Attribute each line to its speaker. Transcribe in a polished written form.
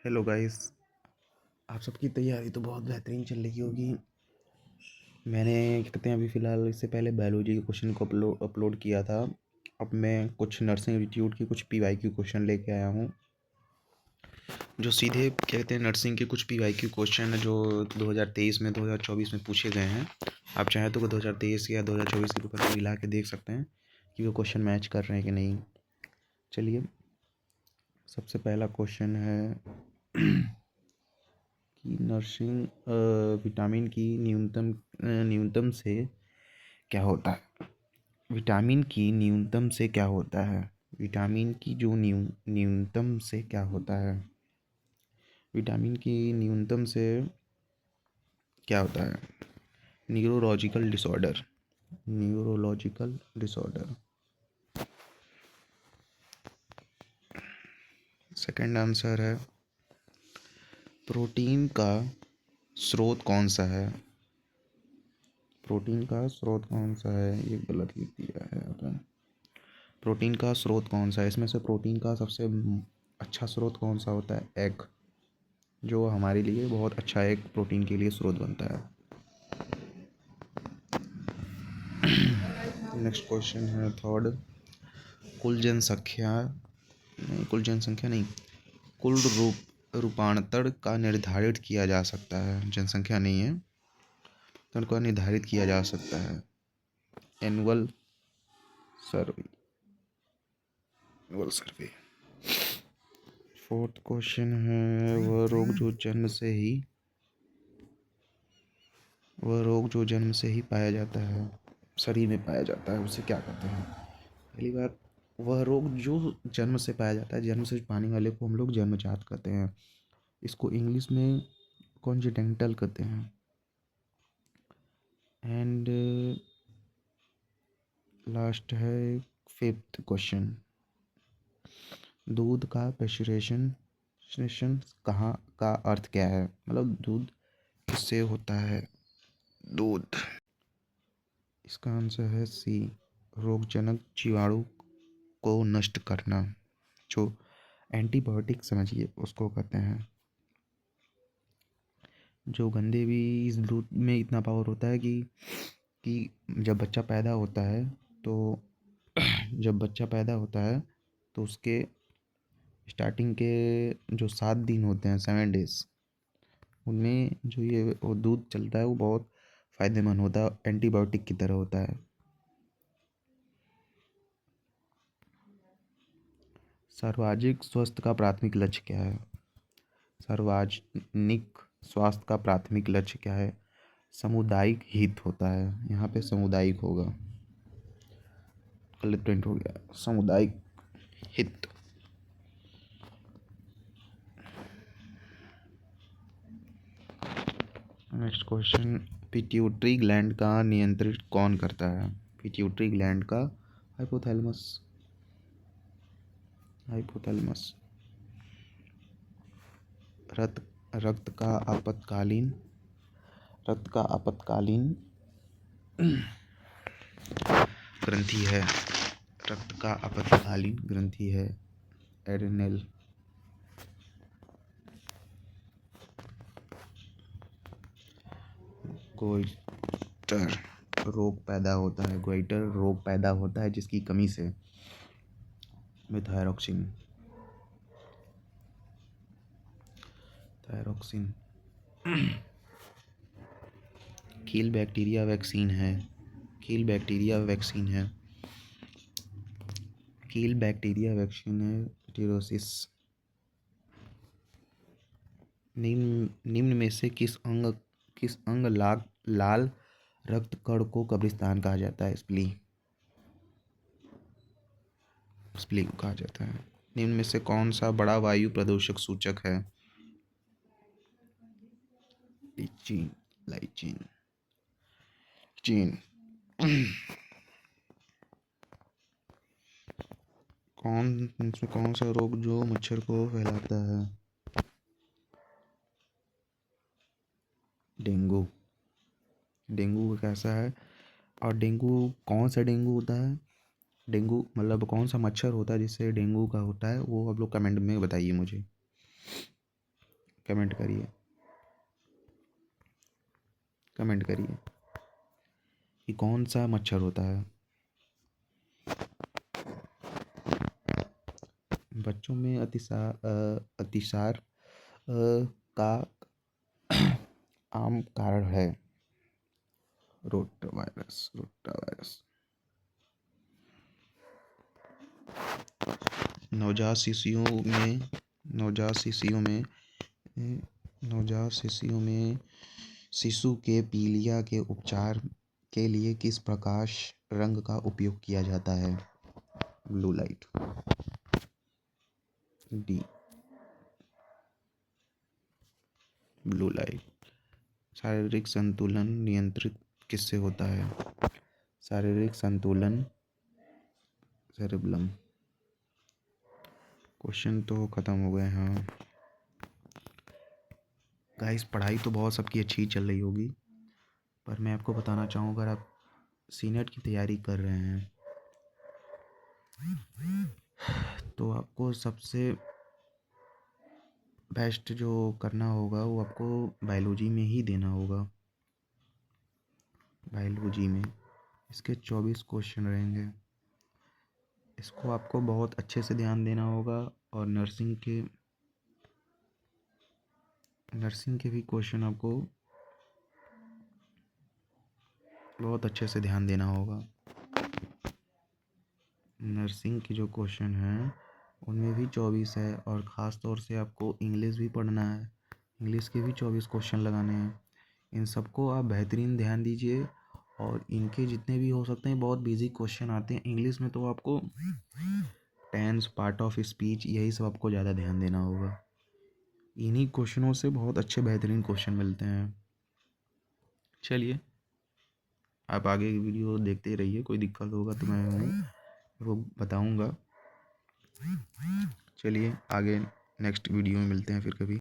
Speaker 1: Hello guys. आप सबकी तैयारी तो बहुत बेहतरीन चल रही होगी। मैंने क्या कहते हैं अभी फ़िलहाल इससे पहले बायोलॉजी के क्वेश्चन को अपलोड किया था। अब मैं कुछ नर्सिंग इंस्टीट्यूट की कुछ पीवाईक्यू क्वेश्चन लेके आया हूँ, जो सीधे क्या कहते हैं नर्सिंग के कुछ पीवाईक्यू क्वेश्चन जो 2023 में 2024 में पूछे गए हैं। आप चाहें तो 2023 या 2024 के पेपर को मिला के देख सकते हैं कि वो क्वेश्चन मैच कर रहे हैं कि नहीं। चलिए, सबसे पहला क्वेश्चन है कि नर्सिंग विटामिन की न्यूनतम से क्या होता है। विटामिन की न्यूनतम से क्या होता है। विटामिन की जो न्यूनतम से क्या होता है। विटामिन की न्यूनतम से क्या होता है। Neurological disorder. Neurological disorder. Second answer है प्रोटीन का स्रोत कौन सा है। प्रोटीन का स्रोत कौन सा है, ये गलत लिख दिया है आपने। प्रोटीन का स्रोत कौन सा है, इसमें से प्रोटीन का सबसे अच्छा स्रोत कौन सा होता है। एग, जो हमारे लिए बहुत अच्छा एक प्रोटीन के लिए स्रोत बनता है। नेक्स्ट क्वेश्चन है थर्ड। कुल जनसंख्या नहीं, कुल रूपांतरण का निर्धारित किया जा सकता है। जनसंख्या नहीं है तो उनको निर्धारित किया जा सकता है। एनुअल सर्वे। फोर्थ क्वेश्चन है वह रोग जो जन्म से ही पाया जाता है, शरीर में पाया जाता है, उसे क्या कहते हैं। पहली बात, वह रोग जो जन्म से पाया जाता है, जन्म से पाने वाले को हम लोग जन्मजात कहते हैं। इसको इंग्लिश में कॉन्जेनिटल कहते हैं। एंड लास्ट है फिफ्थ क्वेश्चन। दूध का पेस्चुरेशन कहाँ का अर्थ क्या है, मतलब दूध किससे होता है। दूध, इसका आंसर है सी, रोगजनक जीवाणु को नष्ट करना, जो एंटीबायोटिक समझिए उसको कहते हैं। जो गंदे भी इस दूध में इतना पावर होता है कि जब बच्चा पैदा होता है तो जब बच्चा पैदा होता है तो उसके स्टार्टिंग के जो 7 दिन होते हैं, 7 डेज, उनमें जो ये वो दूध चलता है वो बहुत फ़ायदेमंद होता है, एंटीबायोटिक की तरह होता है। सार्वजनिक स्वास्थ्य का प्राथमिक लक्ष्य क्या है। सार्वजनिक स्वास्थ्य का प्राथमिक लक्ष्य क्या है। सामुदायिक हित होता है, यहाँ पे सामुदायिक होगा, गलत प्रिंट हो गया, सामुदायिक हित। नेक्स्ट क्वेश्चन, पिट्यूटरी ग्लैंड का नियंत्रित कौन करता है। पिट्यूटरी ग्लैंड का हाइपोथैलेमस। रक्त रक्त का आपातकालीन ग्रंथि है। रक्त का आपातकालीन ग्रंथि है एड्रिनल। गोइटर रोग पैदा होता है जिसकी कमी से, में थायरोक्सिन। कील बैक्टीरिया वैक्सीन है। टिरोसिस। निम्न में से किस अंग लाल रक्त कण को कब्रिस्तान कहा जाता है। स्प्ली को कहा जाता है। निम्न में से कौन सा बड़ा वायु प्रदूषक सूचक है। लाइचिन। कौन सा रोग जो मच्छर को फैलाता है। डेंगू कैसा है, और डेंगू कौन सा डेंगू होता है। डेंगू मतलब कौन सा मच्छर होता है जिससे डेंगू का होता है, वो आप लोग कमेंट में बताइए मुझे। कमेंट करिए, कमेंट करिए कि कौन सा मच्छर होता है। बच्चों में अतिसार का आम कारण है रोटावायरस। नवजात शिशुओं में शिशु के पीलिया के उपचार के लिए किस प्रकाश रंग का उपयोग किया जाता है? Blue light. D, blue light. शारीरिक संतुलन नियंत्रित किससे होता है? शारीरिक संतुलन सेरेब्रम। क्वेश्चन तो ख़त्म हो गए। हाँ गाइस, पढ़ाई तो बहुत सबकी अच्छी चल रही होगी, पर मैं आपको बताना चाहूँ, अगर आप सीनेट की तैयारी कर रहे हैं तो आपको सबसे बेस्ट जो करना होगा वो आपको बायोलॉजी में ही देना होगा। बायोलॉजी में इसके 24 क्वेश्चन रहेंगे, इसको आपको बहुत अच्छे से ध्यान देना होगा। और नर्सिंग के भी क्वेश्चन आपको बहुत अच्छे से ध्यान देना होगा। नर्सिंग की जो क्वेश्चन हैं उनमें भी 24 है, और ख़ास तौर से आपको इंग्लिश भी पढ़ना है, इंग्लिश के भी 24 क्वेश्चन लगाने हैं। इन सबको आप बेहतरीन ध्यान दीजिए, और इनके जितने भी हो सकते हैं बहुत बेसिक क्वेश्चन आते हैं इंग्लिश में, तो आपको टेंस, पार्ट ऑफ स्पीच, यही सब आपको ज़्यादा ध्यान देना होगा। इन्हीं क्वेश्चनों से बहुत अच्छे बेहतरीन क्वेश्चन मिलते हैं। चलिए, आप आगे की वीडियो देखते रहिए, कोई दिक्कत होगा तो मैं वो बताऊंगा। चलिए आगे नेक्स्ट वीडियो में मिलते हैं फिर कभी।